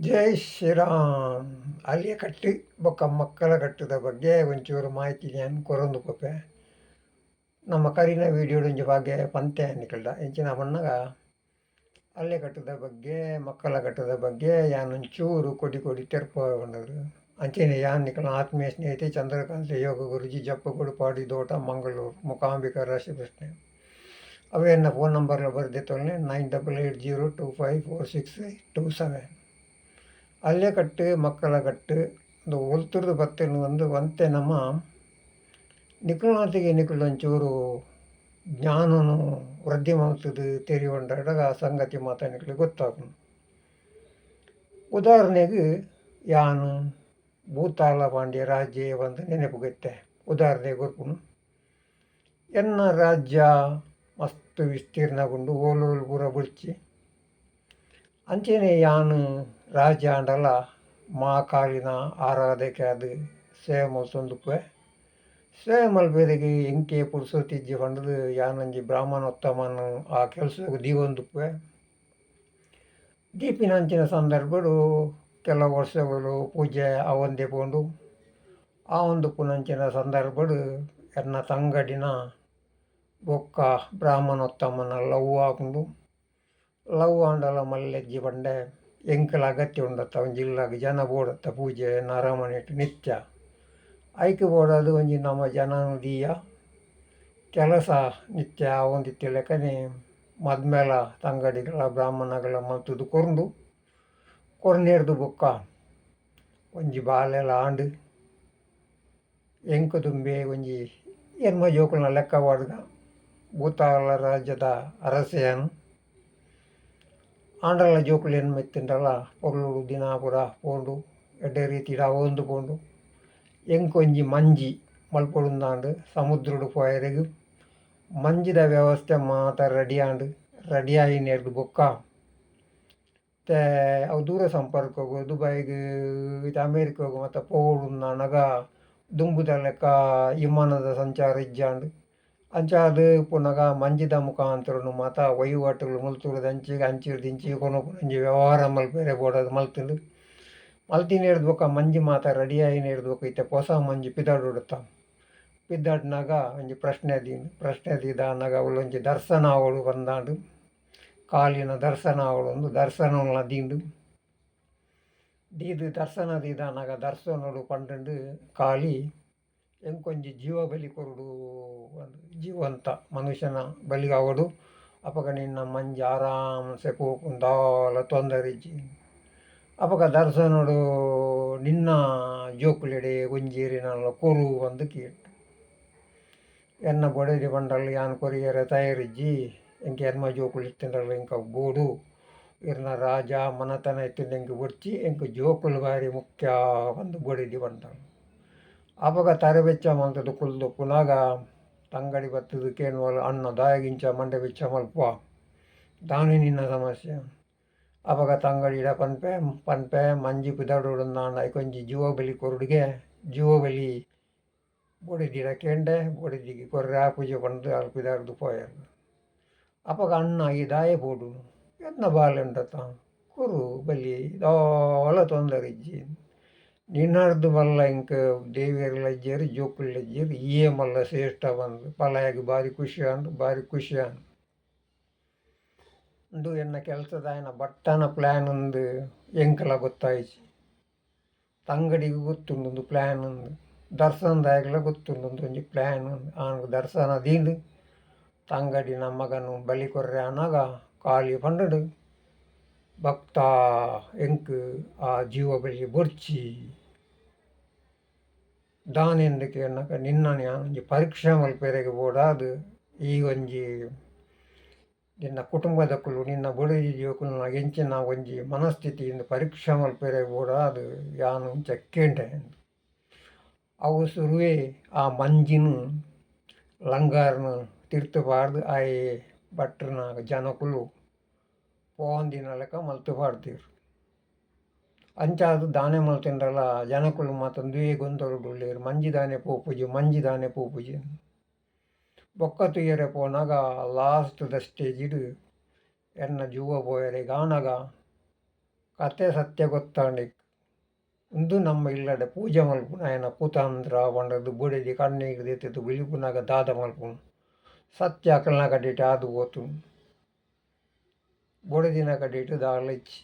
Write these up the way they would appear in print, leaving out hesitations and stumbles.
ಜೈ ಶ್ರೀರಾಮ್. ಅಲ್ಲಿಯ ಕಟ್ಟಿ ಬೊಕ್ಕ ಮಕ್ಕಳ ಕಟ್ಟದ ಬಗ್ಗೆ ಒಂಚೂರು ಮಾಹಿತಿ ನಾನು ಕೊರೊಂದು ಪೊಪ್ಪೆ. ನಮ್ಮ ಕರಿನ ವಿಡಿಯೋಡೊಂಜಿ ಬಗ್ಗೆ ಪಂತೆ ನಿಕಲ್ದ ಇಂಚಿನ ಬಣ್ಣಗ ಅಲ್ಲಿಯ ಕಟ್ಟದ ಬಗ್ಗೆ ಮಕ್ಕಳ ಕಟ್ಟದ ಬಗ್ಗೆ ಯಾನೊಂಚೂರು ಕೊಡಿ ಕೊಡಿ ತೆರ್ಪ ಬಂದವರು ಅಂಚೆನೆ ಯಾನ್ ನಿಕಲ ಆತ್ಮೀಯ ಸ್ನೇಹಿತೆ ಚಂದ್ರಕಾಂತ ಯೋಗ ಗುರುಜಿ ಜಪ್ಪಗುಡು ಪಾಡಿ ದೋಟ ಮಂಗಳೂರು ಮುಖಾಂಬಿಕಾ ರಾಶಿ ಪ್ರಶ್ನೆ ಅವೇ ನನ್ನ ಫೋನ್ ನಂಬರ್ಲ ಬರ್ದೆ ತೊಳೆ 9880254627. ಅಲ್ಲೇ ಕಟ್ಟು ಮಕ್ಕಳ ಕಟ್ಟು ಒಂದು ಒಲ್ತುರ್ದು ಬತ್ತನ್ನು ಒಂದು ಒಂತೆ ನಮ್ಮ ನಿಖುಣತೆಗೆ ನಿಖುಳಂಚೂರು ಜ್ಞಾನನು ವೃದ್ಧಿ ಮಾಡ್ತದೆ ತೆರಿಕೊಂಡಾಗ ಸಂಗತಿ ಮಾತಾಡಲಿಕ್ಕೆ ಗೊತ್ತಾಗ್ತದೆ. ಉದಾಹರಣೆಗೆ ಯಾನು ಭೂತಾಳ ಪಾಂಡ್ಯ ರಾಜ್ಯ ಒಂದು ನೆನಪುಗತ್ತೆ. ಉದಾಹರಣೆಗೆ ಗೊರ್ಪುನು ಎನ್ನ ರಾಜ್ಯ ಮಸ್ತ್ ವಿಸ್ತೀರ್ಣಗೊಂಡು ಓಲೋಲು ಪೂರ ಬುಡ್ಚಿ ಅಂಚೆನೆ ಯಾನು ರಾಜ ಅಂಡಲ್ಲ ಮಾ ಕಾಲಿನ ಆರಾಧಕ್ಕೆ ಅದು ಸೇವೆ ಮಲ್ತೊಂದುಪ್ಪೆ. ಸೇವೆ ಮಲ್ಪೆದಗೆ ಎಂಕೆ ಪುರುಸೊತ್ತಿಜ್ಜಿ ಪಂಡದು ಯಾನಂಜಿ ಬ್ರಾಹ್ಮಣೋತ್ತಮನು ಆ ಕೆಲಸಕ್ಕೆ ದೀವೊಂದುಪ್ಪೆ. ದೀಪಿನಂಚಿನ ಸಂದರ್ಭಡು ಕೆಲವು ವರ್ಷಗಳು ಪೂಜೆ ಅವಂದೆ ಪೋಂಡು ಆ ಒಂದು ಪುನಂಚಿನ ಸಂದರ್ಭಡು ಎನ್ನ ತಂಗಡಿನ ಬೊಕ್ಕ ಬ್ರಾಹ್ಮಣೋತ್ತಮನ ಲವ್ ಹಾಕೊಂಡು ಲವ್ ಆಂಡಲ ಮಲ್ಲೆಜ್ಜಿ ಬಂಡೆ ಎಂಕಲ ಅಗತ್ಯ ಉಂಡತ್ತ ಒಂಜಿ ಇಲ್ಲಾಗ ಜನ ಬೋಡತ್ತ ಪೂಜೆ ನರಮನೆಟ್ ನಿತ್ಯ ಐಕೆ ಬೋಡದು ಒಂಜಿ ನಮ್ಮ ಜನನು ದೀಯ ಕೆಲಸ ನಿತ್ಯ ಒಂದಿತ್ತೆ ಲೆಕ್ಕನೆ ಮದ್ಮೇಲ ತಂಗಡಿಗಳ ಬ್ರಾಹ್ಮಣಗಳ ಮಲ್ತುದು ಕೊರ್ನೇರ್ದು ಬೊಕ್ಕ ಒಂಜಿ ಬಾಲೆಲ ಆಂಡು ಎಂಕ ತುಂಬೆ ಒಂಜಿ ಎನ್ಮ ಜೋಕುಲ್ನ ಲೆಕ್ಕ ಬಾಡ್ಗ ಭೂತಾಳ ರಾಜ್ಯದ ಅರಸೆಯನು ಆಂಡಲ ಜೋಕುಲು ಏನು ಮೆತ್ತಿಂಡಲ್ಲ ಪೊರ್ಲುಡು ದಿನಾಪುರ ಪೋಂಡು ಎಡ್ಡೆ ರೀತಿಡ ಒಂದು ಪೋಂಡು ಎಂಕೊಂಜಿ ಮಂಜಿ ಮಲ್ಪೊಡುಂದಾಂಡು ಸಮುದ್ರಡು ಪೋಯರೆಗು ಮಂಜಿದ ವ್ಯವಸ್ಥೆ ಮಾತ ರೆಡಿ ಆಯಿನೇರ್ದು ಬೊಕ್ಕ ಅವು ದೂರ ಸಂಪರ್ಕಗು ದುಬೈಗೆ ಅಮೇರಿಕಾಗು ಮತ್ತು ಪೋಡುಂದಾಂಡಗ ದುಂಬುದ ಲೆಕ್ಕ ವಿಮಾನದ ಸಂಚಾರ ಇಜ್ಜಾಂಡು ಅಂಚಾದು ಪುನಗ ಮಂಜಿದ ಮುಖಾಂತರನು ಮಾತ ವಹಿವಾಟುಗಳು ಮಲ್ತುರದು ಅಂಚಿಗೆ ದಿಂಚಿ ಕೊನೊಂಜಿ ವ್ಯವಹಾರ ಮಲ್ಪೆರೆ ಬೋಡದು ಮಲ್ತುಂಡು ಮಲ್ತಿನೇರ್ದು ಬೊಕ್ಕ ಮಂಜಿ ಮಾತ ರೆಡಿ ಆಯಿನೇರ್ದು ಬೊಕ್ಕ ಇತ್ತೆ ಹೊಸ ಮಂಜಿ ಪಿದಾಡುಡ್ತ ಪಿದ್ದಾಡ್ನಾಗ ಒಂಜಿ ಪ್ರಶ್ನೆ ದೀದಾನಾಗ ಅವಳೊಂಜಿ ದರ್ಶನ ಅವಳು ಬಂದಾಂಡು ಕಾಲಿನ ದರ್ಶನ ಅವಳೊಂದು ದರ್ಶನನ ದೀದು ದರ್ಶನ ದೀದಾನಾಗ ದರ್ಶನೋಡು ಪಂಡುಂಡು ಕಾಲಿ ಎಂಕೊಂಜಿ ಜೀವ ಬಲಿ ಕೊರುಡು ಜೀವಂತ ಮನುಷ್ಯನ ಬಲಿಗಾವಡು ಅಪಗ ನಿನ್ನ ಮಂಜಿ ಆರಾಮಸೆ ಪೋಪುಂದಾಲ ತೊಂದರೆಜ್ಜಿ ಅಪಗ ದರ್ಶನೋಡು ನಿನ್ನ ಜೋಕುಲೆಡೆ ಒಂಜೀರಿನ ಕೊರು ಬಂದು ಕೀಟು ಎನ್ನ ಬೊಡೆದಿ ಬಂಡಲ್ ಯಾನ್ ಕೊರಿಯರೆ ತಯಾರಿಜ್ಜಿ ಎಂಕೆ ಎನ್ಮ ಜೋಕುಲು ಇತ್ತಿಂಡಲ್ಲ ಎಂಕ ಬೋಡು ಇರ್ನ ರಾಜ ಮನತನ ಇತ್ತಿಂದ ಎಂಕ್ ಬೊಡ್ಚಿ ಎಂಕ್ ಜೋಕುಲು ಬಾರಿ ಮುಖ್ಯ ಬಂದು ಬೊಡೆದಿ ಬಂಡಲ್ ಅಪಗ ತರಬೆಚ್ಚ ಮಲ್ತದು ಕುಲ್ದು ಪುನಗ ತಂಗಡಿ ಬತ್ತದು ಕೇಳುವಲ್ಲ ಅಣ್ಣ ದಾಯಗಿಂಚ ಮಂಡೆ ಬೆಚ್ಚ ಮಲ್ಪುವ ದಾನಿ ನಿನ್ನ ಸಮಸ್ಯೆ ಅಪಗ ತಂಗಡಿಡ ಪನ್ಪೆ ಮಂಜಿ ಪಿದಾಡೋಡುಂದಾಂಡ ಐಕೊಂಜಿ ಜೀವ ಬಲಿ ಕೊರುಡಿಗೆ ಜೀವ ಬಲಿ ಬೊಡೆದಿಡ ಕೇಂಡೆ ಬೊಡೆದಿಗೆ ಕೊರ್ರೆ ಆ ಪೂಜೆ ಪಂಡು ಅಲ್ಲಿ ಪಿದಾಡ್ದು ಪೋಯರು ಅಪಗ ಅಣ್ಣ ಈ ದಾಯ ಬೋಡು ಎನ್ನ ಬಾಲೆಂಡತ ಕುರು ಬಲಿ ದಾಲ ತೊಂದರೆ ಇಜ್ಜಿ ನಿನ್ನರ್ದು ಮಲ್ಲ ಇಂಕ ದೇವಿಯರ್ಲ ಇಜ್ಜೇರು ಜೋಕುಲ್ಲ ಇಜ್ಜೇರು ಈಯೇ ಮಲ್ಲ ಶ್ರೇಷ್ಠ ಬಂದು ಪಲಾಯಗೆ ಭಾರಿ ಖುಷಿ ಅಂದು ಎನ್ನ ಕೆಲಸದ ಆಯನ ಬಟ್ಟನ ಪ್ಲ್ಯಾನ್ ಒಂದು ಎಂಕಲ ಗೊತ್ತಾಯ್ತು. ತಂಗಡಿಗೆ ಗೊತ್ತುಂಡು ಒಂದು ಪ್ಲ್ಯಾನ್ ಒಂದು ದರ್ಶನದಾಯಗಲ ಗೊತ್ತುಂಡು ಒಂಜಿ ಪ್ಲ್ಯಾನ್ ಆನಗ ದರ್ಶನ ದೀಂದು ತಂಗಡಿ ನಮ್ಮಗನು ಬಲಿ ಕೊರ್ರೆ ಅನ್ನಾಗ ಖಾಲಿ ಪಂಡುಡು ಭಕ್ತ ಎಂಕ್ ಆ ಜೀವ ಬಲಿ ಬೊಡ್ಚಿ ದಾನೆಂದಕ್ಕೆ ಅನ್ನಕ ನಿನ್ನನೆ ಒಂಜಿ ಪರೀಕ್ಷೆ ಮಲ್ಪೆರೆಗೆ ಬೋಡಾದು ಈ ಒಂಜಿ ನಿನ್ನ ಕುಟುಂಬದ ಕುಲು ನಿನ್ನ ಬೊಡೆದಿ ಜೋಕುಲ್ನ ಎಂಚಿನ ಒಂಜಿ ಮನಸ್ಥಿತಿಯಿಂದ ಪರೀಕ್ಷೆ ಮಲ್ಪೆರೆ ಬೋಡಾದು ಯಾನು ಚೆಕ್ಕೇಂಡೆ ಅವು ಸುರುವೆ ಆ ಮಂಜಿನ ಲಂಗಾರ್ನ ತಿರ್ತುಬಾರ್ದು ಆಯೆ ಭಟ್ರನ ಜನಕುಲು ಪೋಂದಿನ ಲೆಕ್ಕ ಮಲ್ತುಬಾರ್ದಿರು ಅಂಚಾದು ದಾನೆ ಮಲ್ತಿಂಡಲ್ಲ ಜನಕುಲು ಮಾತೊಂದುವೇ ಗೊಂದಲುಡುಲ್ಲೇರು ಮಂಜಿ ದಾನೆ ಪೋಪುಜಿ ಬೊಕ್ಕ ತುಯ್ಯರೆ ಪೋನಾಗ ಲಾಸ್ಟ್ ದ ಸ್ಟೇಜಿಡು ಎನ್ನ ಜೂವ ಪೋಯರೆ ಗಾನಗ ಕತೆ ಸತ್ಯ ಗೊತ್ತಾಂಡಿ ಇಂದು ನಮ್ಮ ಇಲ್ಲಡೆ ಪೂಜೆ ಮಲ್ಪುನ ಆಯನ ಕೂತಾಂದ್ರ ಬಂಡದು ಬುಡೆದಿ ಕಣ್ಣಿಗೆ ದೆತ್ತಿದ್ದು ಬಿಳುಪುನಾಗ ದಾದ ಮಲ್ಪುನು ಸತ್ಯ ಅಕಲ್ನ ಕಟ್ಟಿಟ್ಟು ಆದು ಹೋತು ಬೊಡೆದಿನ ಕಟ್ಟಿಟ್ಟು ದಾಲ ಇಚ್ಚಿ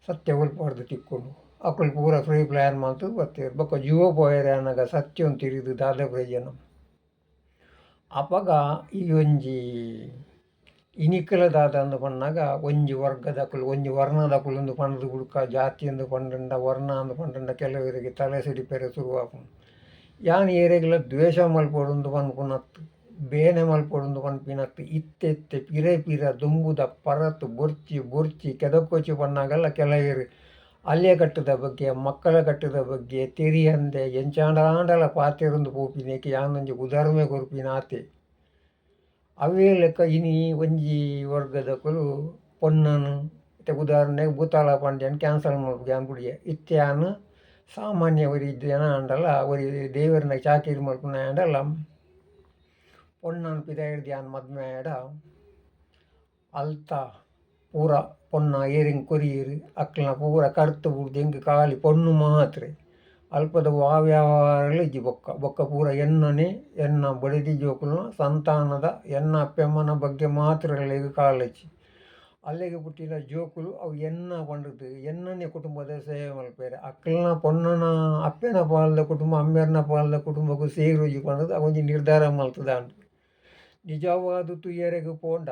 ಸತ್ಯ ಉಲ್ಪಾಡ್ದು ತಿಕ್ಕೊಂಡು ಅಕ್ಕಳು ಪೂರ ಫ್ರೀ ಪ್ಲ್ಯಾನ್ ಮಾಡ್ತು ಬರ್ತೀರು ಬೊಕ್ಕ ಜೀವ ಪೋಯರೆ ಅನ್ನಗ ಸತ್ಯ ತಿರಿದು ದಾದ ಪ್ರಯೋಜನ ಅಪಗ ಈ ಒಂಜಿ ಇನಿಕಲದಾದ ಅಂದು ಪನ್ನಾಗ ಒಂಜಿ ವರ್ಗದಕ್ಕಲು ಒಂಜಿ ವರ್ಣದಕ್ಕಲು ಒಂದು ಪಂಡದು ಬುಡ್ಕ ಜಾತಿ ಎಂದು ಪಂಡಂಡ ವರ್ಣ ಅಂದು ಪಂಡಂಡ ಕೆಲವರಿಗೆ ತಲೆ ಸಿಡಿಪೆರೆ ಶುರುವಾಪುನು ಯಾನ್ ಏರೆಗ್ಲ ದ್ವೇಷ ಮಲ್ಪೊಡುಂದು ಪನ್ಪುನತ್ತು ಬೇನೆ ಮಲ್ಪೊಡುಂದು ಪನ್ಪಿನತ್ತು ಇತ್ತೆ ಪಿರೆ ಪಿರ ದುಂಬುದ ಪರತು ಬೊರ್ಚಿ ಕೆದಕ್ಕೋಚಿ ಪನ್ನಾಗಲ್ಲ ಕೆಲವರು ಅಲ್ಲೇ ಕಟ್ಟದ ಬಗ್ಗೆ ಮಕ್ಕಳ ಕಟ್ಟದ ಬಗ್ಗೆ ತೆರಿಯಂದೆ ಎಂಚಾಂಡಾಂಡಲ ಪಾತೆರೊಂದು ಪೋಪಿನೇಕೆ ಯಾನೊಂಜಿ ಉದಾರಮೆ ಕೊರ್ಪಿನ ಆತೆ ಅವೇ ಲೆಕ್ಕ ಇನಿ ಒಂಜಿ ವರ್ಗದಕ್ಕಲು ಪೊನ್ನನು ಇತ್ತೆ ಉದಾಹರಣೆಗೆ ಭೂತಾಳ ಪಾಂಡ್ಯನ್ ಕ್ಯಾನ್ಸಲ್ ಮಾಡ್ಬೇಕು ಅಂಗುಡಿಯ ಇತ್ಯಾನು ಸಾಮಾನ್ಯ ಒರಿ ಜನ ಅಂಡಲ್ಲ ಒರಿ ದೇವರನ್ನ ಚಾಕಿರಿ ಮಲ್ಪುನ ಅಂಡಲ್ಲ ಪೊನ್ನನು ಪಿದ ಹಿಡ್ದು ಯಾನ್ ಮದ್ಮೆ ಆಡ ಅಲ್ತ ಪೂರ ಪೊನ್ನ ಏರಿಂಗ್ ಕೊರಿಯರು ಅಕ್ಕಲ್ನ ಪೂರ ಕರ್ತು ಬಿಡ್ದು ಹೆಂಗೆ ಖಾಲಿ ಪೊಣ್ಣು ಮಾತ್ರ ಅಲ್ಪದ ವ್ಯವಹಾರಗಳು ಇಜ್ಜಿ ಬೊಕ್ಕ ಪೂರ ಎನ್ನ ಬಡಿದಿ ಜೋಕುಲು ಸಂತಾನದ ಎನ್ನ ಅಪ್ಪೆಮ್ಮನ ಬಗ್ಗೆ ಮಾತ್ರ ಕಾಲಚ್ಚಿ ಅಲ್ಲಿಗೆ ಪುಟ್ಟಿನ ಜೋಕುಲು ಅವು ಎನ್ನ ಪಂಡದು ಎನ್ನನೇ ಕುಟುಂಬದ ಸೇವೆ ಮಲ್ಪೇರೆ ಅಕ್ಕಲ್ನ ಪೊನ್ನನ ಅಪ್ಪೆನ ಪಾಲದ ಕುಟುಂಬ ಅಮ್ಮೆರ್ನ ಪಾಲದ ಕುಟುಂಬಕ್ಕೂ ಸೇರುಜಿ ಪಂಡದು ಅವೊಂಜಿ ನಿರ್ಧಾರ ಮಲ್ತದ ಅಂಡು ನಿಜವಾದ ತುಯ್ಯರೆಗೆ ಪೋಂಡ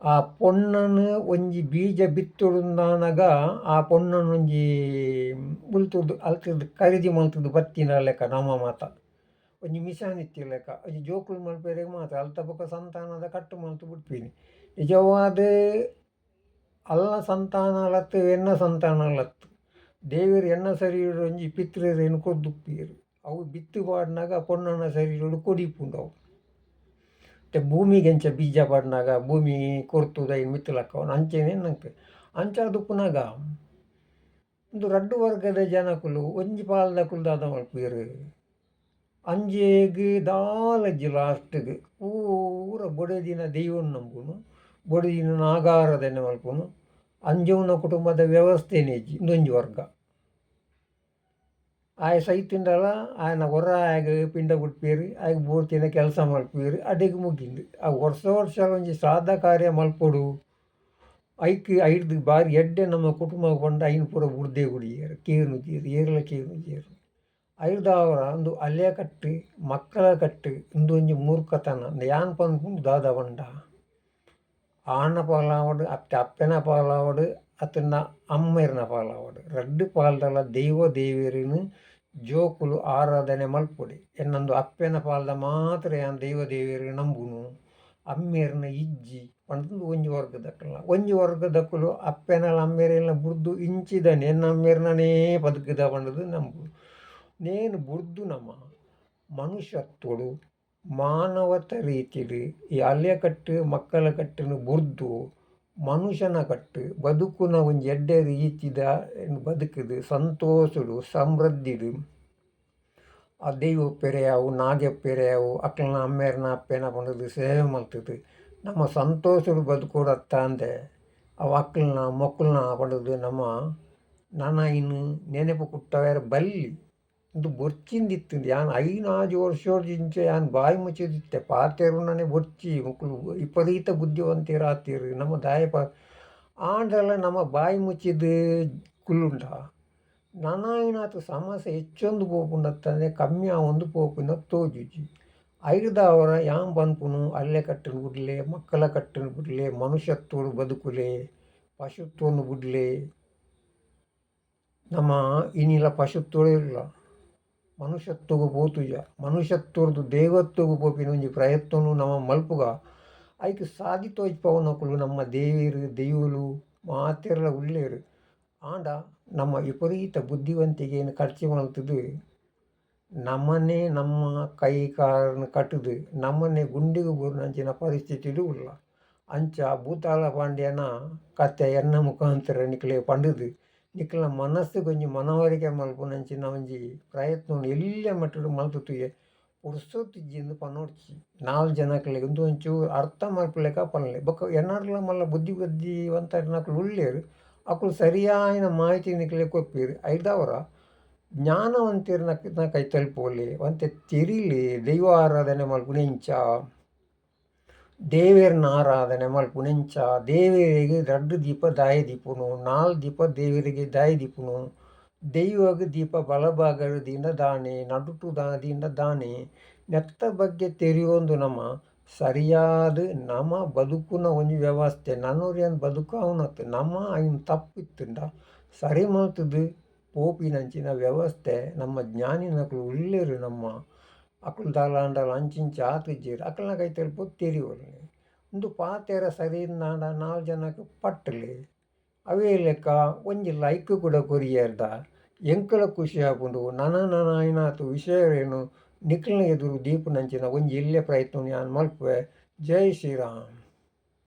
ಆ ಪೊನ್ನನು ಒಂಜಿ ಬೀಜ ಬಿತ್ತೊಡುಂದಾನಗ ಆ ಪೊನ್ನನು ಒಂಜಿ ಬುಲ್ತುದು ಅಲ್ತದ್ದು ಖರೀದಿ ಮಲ್ತದ್ದು ಬತ್ತಿನ ಲೆಕ್ಕ ನಮ್ಮ ಮಾತ ಒಂಜಿ ಮಿಷನ್ ಇತ್ತಿ ಲೆಕ್ಕ ಒಂಜಿ ಜೋಕುಲು ಮಲ್ಪೇರೆಗೆ ಮಾತ್ರ ಅಲ್ತ ಬೊಕ್ಕ ಸಂತಾನದ ಕಟ್ಟು ಮಲ್ತು ಬಿಟ್ಪೀನಿ ನಿಜವಾದ ಅಲ್ಲ ಸಂತಾನಲತ್ತು ಎನ್ನ ಸಂತಾನಲತ್ತು ದೇವರು ಎನ್ನ ಶರೀರ ಒಂಜಿ ಪಿತೃರೇನು ಕೊದ್ದುಪ್ಪೀರು ಅವು ಬಿತ್ತು ಪಾಡಿನಾಗ ಪೊನ್ನನ ಶರೀರಡು ಕೊಡಿಪುಂಡವು ಭೂಮಿಗೆ ಎಂಚ ಬೀಜ ಪಡ್ನಾಗ ಭೂಮಿ ಕೊರ್ತುದ ಇನ್ನು ಮಿತ್ತಲಕ್ಕವನು ಅಂಚೆನೆ ನಂಗೆ ಅಂಚಾದು ಪುನಗ ಒಂದು ರಡ್ಡು ವರ್ಗದ ಜನಕುಲು ಒಂಜಿ ಪಾಲದಕುಲು ದಾದ ಮಲ್ಪೀರು ಅಂಜೇಗೆ ದಾಲಜ್ಜಿ ಲಾಸ್ಟ್ಗೆ ಪೂರ ಬೊಡೆದಿನ ದೈವನ ನಂಬುನು ಬೊಡೆದಿನ ನಾಗಾರದನೆ ಮಲ್ಪುನು ಅಂಜವನ ಕುಟುಂಬದ ವ್ಯವಸ್ಥೆನೇ ಇನ್ನೊಂಜಿ ವರ್ಗ ಆಯ ಸೈತಿಂಡಲ ಆಯನ ಹೊರ ಆಗ ಪಿಂಡ ಬಿಟ್ಪೀರು ಆಗ ಮೂರ್ತಿನ ಕೆಲಸ ಮಲ್ಪೀರು ಅಡಿಗೆ ಮುಗಿಂದು ಆ ವರ್ಷ ಒಂಜಿ ಶ್ರಾದ್ದ ಕಾರ್ಯ ಮಲ್ಪೊಡು ಐದು ಬಾರಿ ಎಡ್ಡೆ ನಮ್ಮ ಕುಟುಂಬ ಬಂದು ಐನು ಪೂರ ಬುಡ್ದೆ ಗುಡಿಯರು ಕೇನು ಜೀರು ಏರ್ಲ ಕೇನು ಜೀರು ಐದವರ ಒಂದು ಅಲೆ ಕಟ್ಟು ಮಕ್ಕಳ ಕಟ್ಟು ಇಂದು ಒಂಜಿ ಮೂರ್ಖತನ ಯಾನ್ ಪನ್ಪುಂಡು ದಾದ ಬಂಡ ಆನ ಪಾಲಾವಡು ಅಪ್ಪೆನ ಪಾಲಾವಡು ಅತನ ಅಮ್ಮೆರ್ನ ಪಾಲಾವಡು ರಡ್ಡು ಪಾಲದಲ್ಲ ದೈವ ದೇವರಿನ ಜೋಕುಲು ಆರಾಧನೆ ಮಲ್ಪೊಡಿ ಎನ್ನೊಂದು ಅಪ್ಪೆನ ಪಾಲದ ಮಾತ್ರ ಯಾನ್ ದೈವ ದೇವರಿಗೆ ನಂಬುನು ಅಮ್ಮೇರ್ನ ಇಜ್ಜಿ ಪಂಡು ಒಂಜಿ ವರ್ಗದಕ್ಕಲ್ಲ ಒಂಜಿ ವರ್ಗದಕ್ಕಲು ಅಪ್ಪೆನಲ್ಲ ಅಮ್ಮೇರೆಲ್ಲ ಬುರ್ದು ಇಂಚಿದನೆ ಎನ್ನ ಅಮ್ಮೇರ್ನೇ ಬದುಕಿದ ಪಂಡದು ನಂಬು ನೇನು ಬುರ್ದು ನಮ್ಮ ಮನುಷ್ಯತ್ವಡು ಮಾನವತ ರೀತಿಡು ಈ ಅಲೆ ಕಟ್ಟು ಮಕ್ಕಳ ಕಟ್ಟನ್ನು ಬುರ್ದು ಮನುಷ್ಯನ ಕಟ್ಟು ಬದುಕುನ ಒಂಜಿ ಎಡ್ಡೆ ರೀತಿದ ಬದುಕುದು ಸಂತೋಷಡು ಸಮೃದ್ಧಿಡು ಆ ದೈವ ಪೆರೆಯಾವು ನಾಗೆ ಪೆರೆಯಾವು ಅಕ್ಕಲ್ನ ಅಮ್ಮೇರ್ನ ಅಪ್ಪೆನ ಪಂಡದು ಸೇವೆ ಮಲ್ತದು ನಮ್ಮ ಸಂತೋಷಡು ಬದುಕೋಡತ್ತ ಅಂದೆ ಅವು ಅಕ್ಕಲ್ನ ಮಕ್ಕಳನ್ನ ಪಂಡದು ನಮ್ಮ ನನ್ನ ಇನ್ನು ನೆನಪು ಕುಟ್ಟವೇರ ಬಲ್ಲಿ ಇಂದು ಬೊರ್ಚಿಂದಿತ್ತು ಯಾನ್ ಐನಾಜು ವರ್ಷೋರ್ಜಿಂಚೆ ಯಾನ್ ಬಾಯಿ ಮುಚ್ಚಿದಿತ್ತೆ ಪಾತೆರುನೇ ಬೊರ್ಚಿ ಮಕ್ಕಳು ವಿಪರೀತ ಬುದ್ಧಿವಂತಿರಾತಿರು ನಮ್ಮ ದಾಯಪ ಆಂಡ್ರೆಲ್ಲ ನಮ್ಮ ಬಾಯಿ ಮುಚ್ಚಿದ ಕುಲ್ಲುಂಡ ನನನಾತು ಸಮಸ್ಯೆ ಹೆಚ್ಚೊಂದು ಪೋಪುಂಡತ್ತಂದರೆ ಕಮ್ಮಿ ಒಂದು ಪೋಪುನ ತೋಜುಜಿ ಐದವರ ಯಾನ್ ಪನ್ಪುನು ಅಲ್ಲೇ ಕಟ್ಟನ್ನು ಬಿಡ್ಲೆ ಮಕ್ಕಳ ಕಟ್ಟನ್ನು ಬಿಡ್ಲೆ ಮನುಷ್ಯತ್ವಡು ಬದುಕುಲೆ ಪಶುತ್ವವನ್ನು ಬಿಡ್ಲೆ ನಮ್ಮ ಇನ್ನಿಲ್ಲ ಪಶುತ್ವಡು ಇಲ್ಲ ಮನುಷ್ಯತ್ವಗೂ ಪೋತುಜ ಮನುಷ್ಯತ್ವರ್ದು ದೇವತ್ವಗೂ ಪೋಪಿನ ಒಂಜಿ ಪ್ರಯತ್ನನು ನಮ್ಮ ಮಲ್ಪುಗ ಐಕ್ ಸಾಧಿತೋಜ್ಪವನಕುಲು ನಮ್ಮ ದೇವರು ದೈವಲು ಮಾತೆರ್ಲ ಉಳ್ಳೇರು ಆಂಡ ನಮ್ಮ ವಿಪರೀತ ಬುದ್ಧಿವಂತಿಕೆಯನ್ನು ಖರ್ಚು ಮಲ್ತದು ನಮ್ಮನ್ನೇ ನಮ್ಮ ಕೈ ಕಾರನ್ನು ಕಟ್ಟುದು ನಮ್ಮನ್ನೇ ಗುಂಡಿಗೆ ಬೂರ್ನಂಚಿನ ಪರಿಸ್ಥಿತಿಡು ಉಲ್ಲ ಅಂಚ ಭೂತಾಳ ಪಾಂಡ್ಯನ ಕತೆ ಎನ್ನ ಮುಖಾಂತರ ನಿಕ್ಲೆ ಪಂಡುದು ನಿಕ್ಲ ಮನಸ್ಸು ಕೊಂಚ ಮನವರಿಕೆ ಮಲ್ಪುನಂಚಿನ ಒಂಜಿ ಪ್ರಯತ್ನ ಎಲ್ಲ ಮಟ್ಟಡು ಮಲ್ತುತುಯೆ ಪುರ್ಸೊತ್ತಿಜ್ಜಿಂದು ಪನೊಡ್ಚಿ 4 ಜನಕ್ಲೆಗ್ ಉಂದು ಒಂಚೂರು ಅರ್ಥ ಮಲ್ಪಲೆಕ ಪನ್ಲೆ ಬೊಕ ಎನ್ನರ್ಲ ಮಲ್ಲ ಬುದ್ಧಿವಂತರ್ನಕ್ಲು ಉಳ್ಳೇರ್ ಅಕುಲು ಸರಿಯಾಯಿನ ಮಾಹಿತಿ ನಿಕ್ಲೆಗ್ ಕೊಪ್ಪೆರ್ ಐದವರ ಜ್ಞಾನವಂತಿರ್ನ ಕೈ ತಲುಪೋಲಿ ಒಂತೆ ತಿರಿಲಿ ದೈವ ಆರಾಧನೆ ಮಲ್ಪುನೆಂಚ ದೇವೇರ್ನ ಆರಾಧನೆ ಮಲ್ಪುನೆಂಚ ದೇವೇರಿಗೆ ರಡ್ಡು ದೀಪ ದಾಯ ದೀಪುನು 4 ದೀಪ ದೇವೇರಿಗೆ ದಾಯ ದೀಪುನು ದೈವಗ್ ದೀಪ ಬಲಭಾಗದಿಂದ ದಾನೆ ನಡುಟು ದಾದಿಂದ ದಾನೆ ನೆತ್ತ ಬಗ್ಗೆ ತೆರೆಯೊಂದು ನಮ ಸರಿಯಾದ ನಮ ಬದುಕುನ ಒಂಜಿ ವ್ಯವಸ್ಥೆ ನನೊರಿಯನ್ ಬದುಕಾವುನತ್ ನಮ ಐನ್ ತಪ್ಪಿತ್ತುಂಡ ಸರಿ ಮಲ್ತುದು ಪೋಪಿನಂಚಿನ ವ್ಯವಸ್ಥೆ ನಮ್ಮ ಜ್ಞಾನಿನಕುಲು ಉಳ್ಳೇರು ನಮ್ಮ ಅಕುಲು ದಾಲಾಂಡಲ ಅಂಚಿಂಚ ಆತುಜ್ಜೇರು ಅಕಲ್ನ ಕೈ ತಲುಪು ತೆರಿಯೋಲಿ ಒಂದು ಪಾತೆರ ಸರಿ ನಾಡ 4 ಜನಕ್ಕೆ ಪಟ್ಟಲೆ ಅವೇ ಲೆಕ್ಕ ಒಂಜಿ ಲೈಕ್ ಕೂಡ ಕೊರಿಯರ್ದ ಎಂಕಲ ಖುಷಿ ಆಪುಂಡು ನನ ಆಯ್ನಾತು ವಿಷಯವೇನು ನಿಖಲ್ನ ಎದುರು ದೀಪುನಂಚಿನ ಒಂಜಿ ಇಲ್ಲೇ ಪ್ರಯತ್ನ ನಾನು ಮಲ್ಪುವೆ. ಜೈ ಶ್ರೀರಾಮ್.